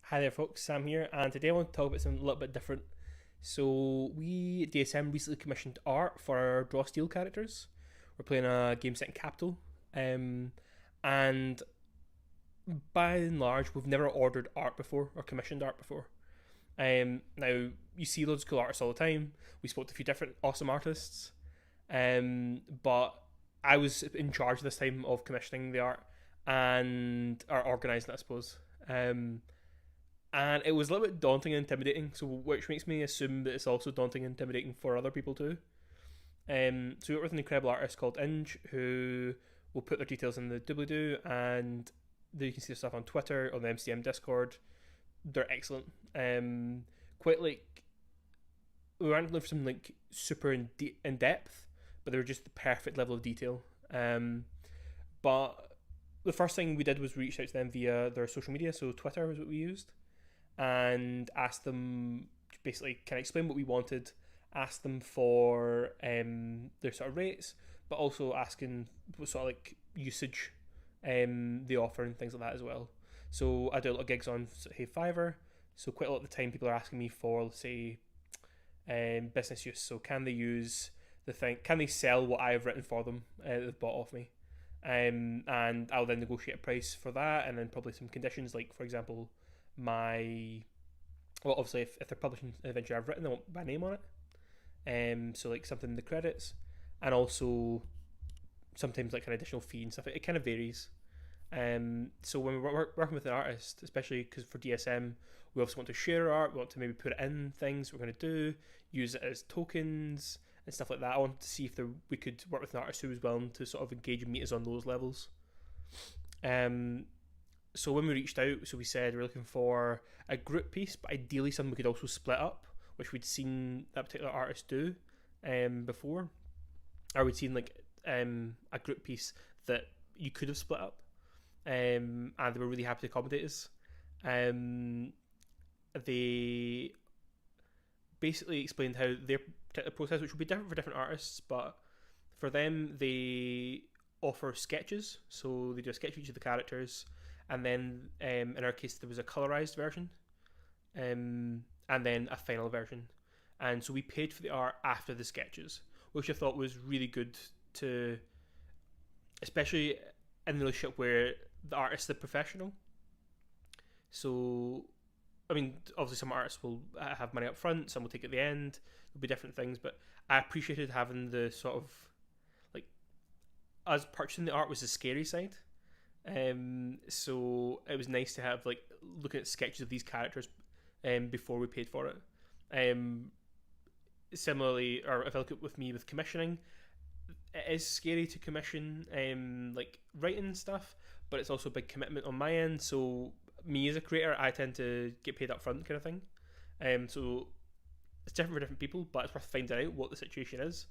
Hi there, folks. Sam here, and today I want to talk about something a little bit different. So, we at DSM recently commissioned art for our Draw Steel characters. We're playing a game set in Capital, um, and by and large, we've never ordered art before or commissioned art before. Now, you see loads of cool artists all the time. We spoke to a few different awesome artists, but I was in charge this time of commissioning the art and or organising it, I suppose. And it was a little bit daunting and intimidating. So, which makes me assume that it's also daunting and intimidating for other people too. So we work with an incredible artist called INGE who will put their details in the doobly doo, and you can see their stuff on Twitter, on the MCM Discord. They're excellent. Quite like we weren't looking for something like super in depth, but they were just the perfect level of detail. But the first thing we did was reach out to them via their social media, so Twitter was what we used, and asked them basically can I explain what we wanted, ask them for their sort of rates, but also asking what sort of like usage they offer and things like that as well. So I do a lot of gigs on Hey Fiverr, so quite a lot of the time people are asking me for, let's say, business use. So can they use the thing? Can they sell what I've written for them that they've bought off me? And I'll then negotiate a price for that, and then probably some conditions, like for example, my well, obviously if they're publishing an adventure I've written, they want my name on it. So like something in the credits, and also sometimes like an additional fee and stuff. It kind of varies. So when we're working with an artist, especially because for DSM, we also want to share our art. We want to maybe put it in things we're going to do, use it as tokens and stuff like that. I wanted to see if we could work with an artist who was willing to sort of engage and meet us on those levels. Um, so when we reached out, so we said we're looking for a group piece, but ideally something we could also split up, which we'd seen that particular artist do before, or we'd seen like a group piece that you could have split up, and they were really happy to accommodate us. Um, they basically explained how their particular process, which would be different for different artists, but for them they offer sketches. So they do a sketch of each of the characters, and then in our case there was a colorized version, and then a final version. And so we paid for the art after the sketches, which I thought was really good to, especially in the relationship where the artist's the professional. So, I mean, obviously some artists will have money up front, some will take it at the end. There'll be different things, but I appreciated having the sort of like us purchasing the art was the scary side. So it was nice to have like looking at sketches of these characters before we paid for it. Um, Similarly, or if I look at with me with commissioning, it is scary to commission like writing stuff, but it's also a big commitment on my end. So me as a creator, I tend to get paid up front kind of thing. So it's different for different people, but it's worth finding out what the situation is.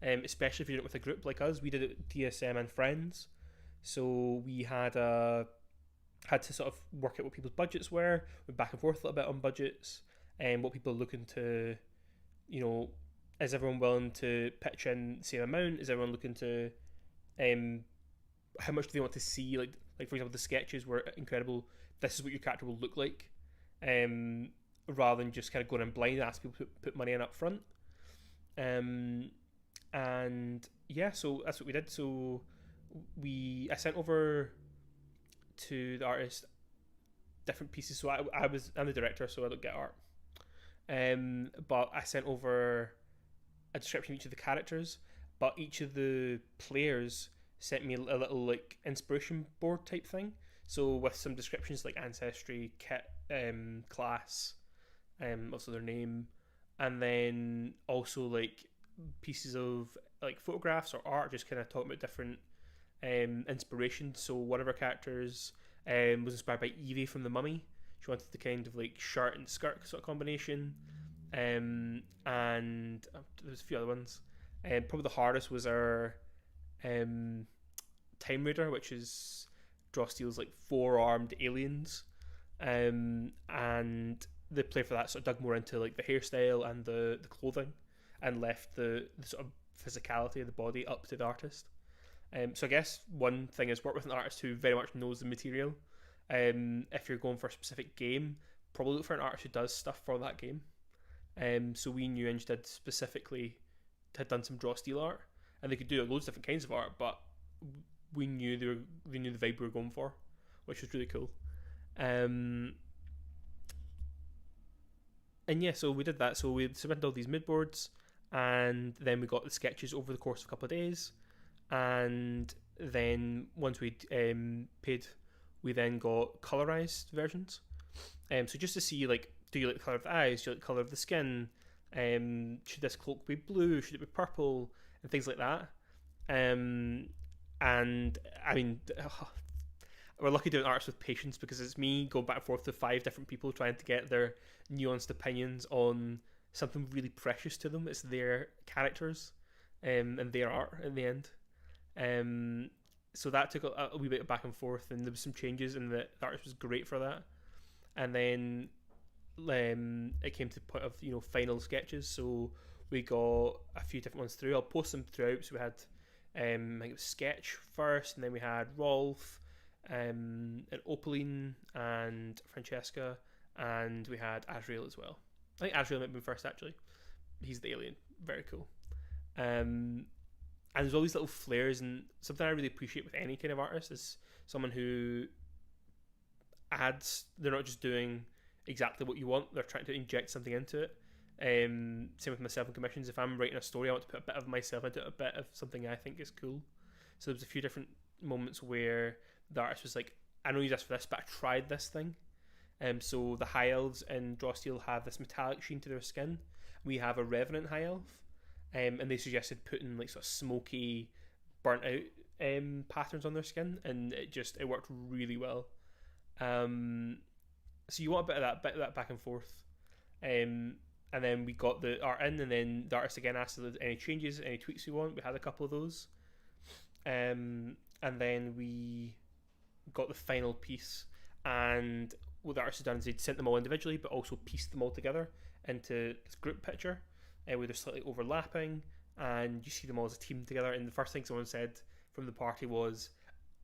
Especially if you're doing it with a group like us. We did it with DSM and friends, so we had to sort of work out what people's budgets were. Went back and forth a little bit on budgets and what people are looking to, you know, is everyone willing to pitch in the same amount? Is everyone looking to, um, how much do they want to see? Like for example, the sketches were incredible. This is what your character will look like, um, rather than just kind of going in blind and ask people to put money in up front. Um, and yeah, so that's what we did. So I sent over to the artist different pieces. So I'm the director, so I don't get art. But I sent over a description of each of the characters, but each of the players sent me a little like inspiration board type thing. So with some descriptions like ancestry, kit, class, also their name, and then also like pieces of like photographs or art, just kind of talking about different inspiration. So one of our characters was inspired by Evie from The Mummy. She wanted the kind of like shirt and skirt sort of combination, and there's a few other ones. Probably the hardest was our um, Time Raider, which is Draw Steel's like four-armed aliens, and the play for that sort of dug more into like the hairstyle and the clothing, and left the sort of physicality of the body up to the artist. So I guess one thing is work with an artist who very much knows the material. If you're going for a specific game, probably look for an artist who does stuff for that game. So we knew INGE had done some draw steel art, and they could do loads of different kinds of art, but we knew they knew the vibe we were going for, which was really cool. And yeah, so we did that. So we submitted all these mood boards, and then we got the sketches over the course of a couple of days, and then once we'd paid, we then got colorized versions. So just to see, like, do you like the color of the eyes? Do you like the color of the skin? Should this cloak be blue? Should it be purple? And things like that. And I mean, we're lucky doing artists with patience, because it's me going back and forth to 5 different people trying to get their nuanced opinions on something really precious to them. It's their characters and their art in the end. So that took a wee bit of back and forth, and there was some changes, and the artist was great for that. And then it came to the point of final sketches. So we got a few different ones through. I'll post them throughout. So we had I think it was Sketch first, and then we had Rolf, and Opaline, and Francesca, and we had Azrael as well. I think Azrael might have been first, actually. He's the alien. Very cool. And there's all these little flares, and something I really appreciate with any kind of artist is someone who adds. They're not just doing exactly what you want, they're trying to inject something into it. Same with myself in commissions. If I'm writing a story, I want to put a bit of myself into it, a bit of something I think is cool. So there's a few different moments where the artist was like, I know you asked for this, but I tried this thing. So the high elves in Draw Steel have this metallic sheen to their skin. We have a Revenant high elf, and they suggested putting like sort of smoky, burnt out patterns on their skin, and it worked really well. So you want a bit of that back and forth. And then we got the art in, and then the artist again asked if there's any changes, any tweaks we want. We had a couple of those. And then we got the final piece, and what the artist had done is they'd sent them all individually, but also pieced them all together into this group picture, where they're slightly overlapping, and you see them all as a team together. And the first thing someone said from the party was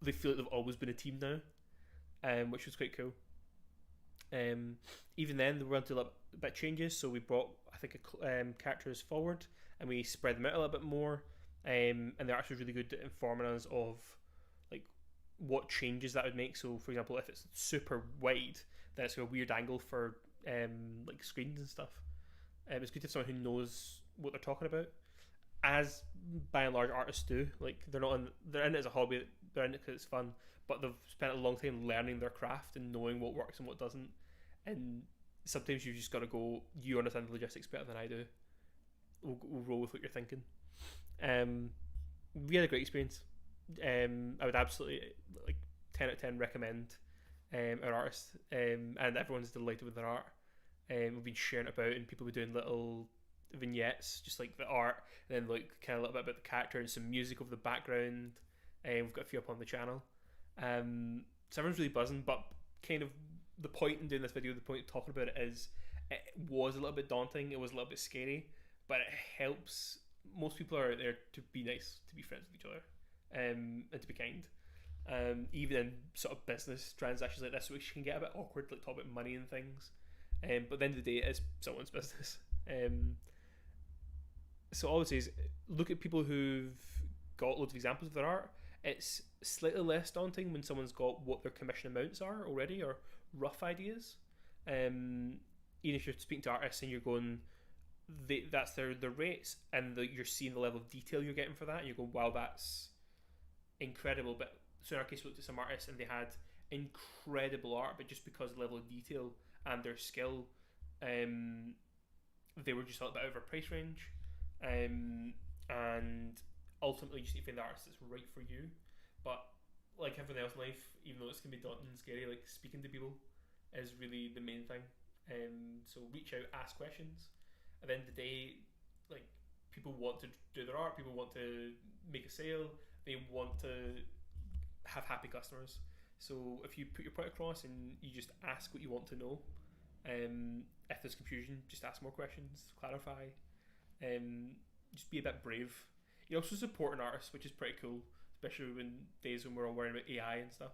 they feel like they've always been a team now, which was quite cool. Even then, there were a bit changes, so we brought, I think, characters forward, and we spread them out a little bit more. And the artist was really good at informing us of like what changes that would make. So, for example, if it's super wide, then it's a weird angle for like screens and stuff. It's good to have someone who knows what they're talking about, as by and large artists do. Like they're in it as a hobby, they're in it because it's fun, but they've spent a long time learning their craft and knowing what works and what doesn't. And sometimes you've just got to go, you understand the logistics better than I do. We'll roll with what you're thinking. We had a great experience. I would absolutely 10 out of 10 recommend our artist, and everyone's delighted with their art. We've been sharing it about, and people were doing little vignettes, just like the art, and then like kind of a little bit about the character and some music over the background. We've got a few up on the channel. So everyone's really buzzing, but kind of the point in doing this video, the point of talking about it is, it was a little bit daunting, it was a little bit scary, but it helps. Most people are out there to be nice, to be friends with each other, and to be kind. Even in sort of business transactions like this, which can get a bit awkward, like talk about money and things. But at the end of the day, it is someone's business. So all I would say is, look at people who've got loads of examples of their art. It's slightly less daunting when someone's got what their commission amounts are already, or rough ideas. Even if you're speaking to artists and you're going, that's their rates, and you're seeing the level of detail you're getting for that, and you're going, wow, that's incredible. But so in our case, we looked at some artists and they had incredible art, but just because of the level of detail and their skill, they were just a little bit out of our price range. And ultimately, you just need to find the artist that's right for you. But like everything else in life, even though it's going to be daunting and scary, like speaking to people is really the main thing. So reach out, ask questions. At the end of the day, like, people want to do their art, people want to make a sale, they want to have happy customers. So if you put your point across and you just ask what you want to know, if there's confusion, just ask more questions, clarify, just be a bit brave. You also support an artist, which is pretty cool, especially in days when we're all worrying about AI and stuff.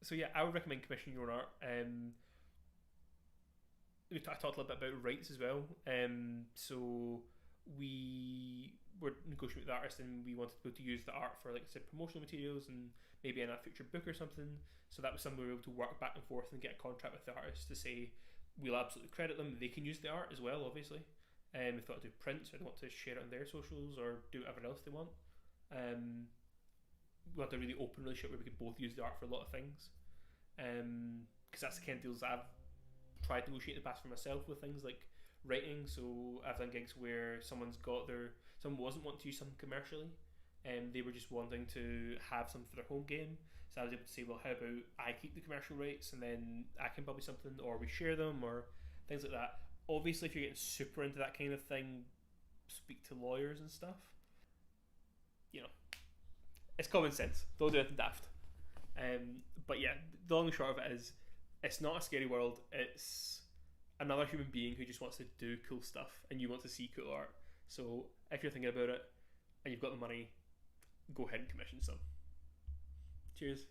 So yeah, I would recommend commissioning your own art. I talked a little bit about rights as well. So we were negotiating with the artist, and we wanted to be able to use the art for, like I said, promotional materials and maybe in a future book or something. So that was something we were able to work back and forth and get a contract with the artist to say we'll absolutely credit them. They can use the art as well, obviously. If they want to do prints or they want to share it on their socials or do whatever else they want. We want a really open relationship where we can both use the art for a lot of things. Because that's the kind of deals that I've tried to negotiate in the past for myself with things like writing. So I've done gigs where someone wasn't wanting to use something commercially, and they were just wanting to have something for their home game. So I was able to say, well, how about I keep the commercial rights and then I can publish something, or we share them, or things like that. Obviously, if you're getting super into that kind of thing, speak to lawyers and stuff. You know, it's common sense. Don't do anything daft. But yeah, the long and short of it is, it's not a scary world. It's another human being who just wants to do cool stuff, and you want to see cool art. So if you're thinking about it and you've got the money, go ahead and commission some. Cheers.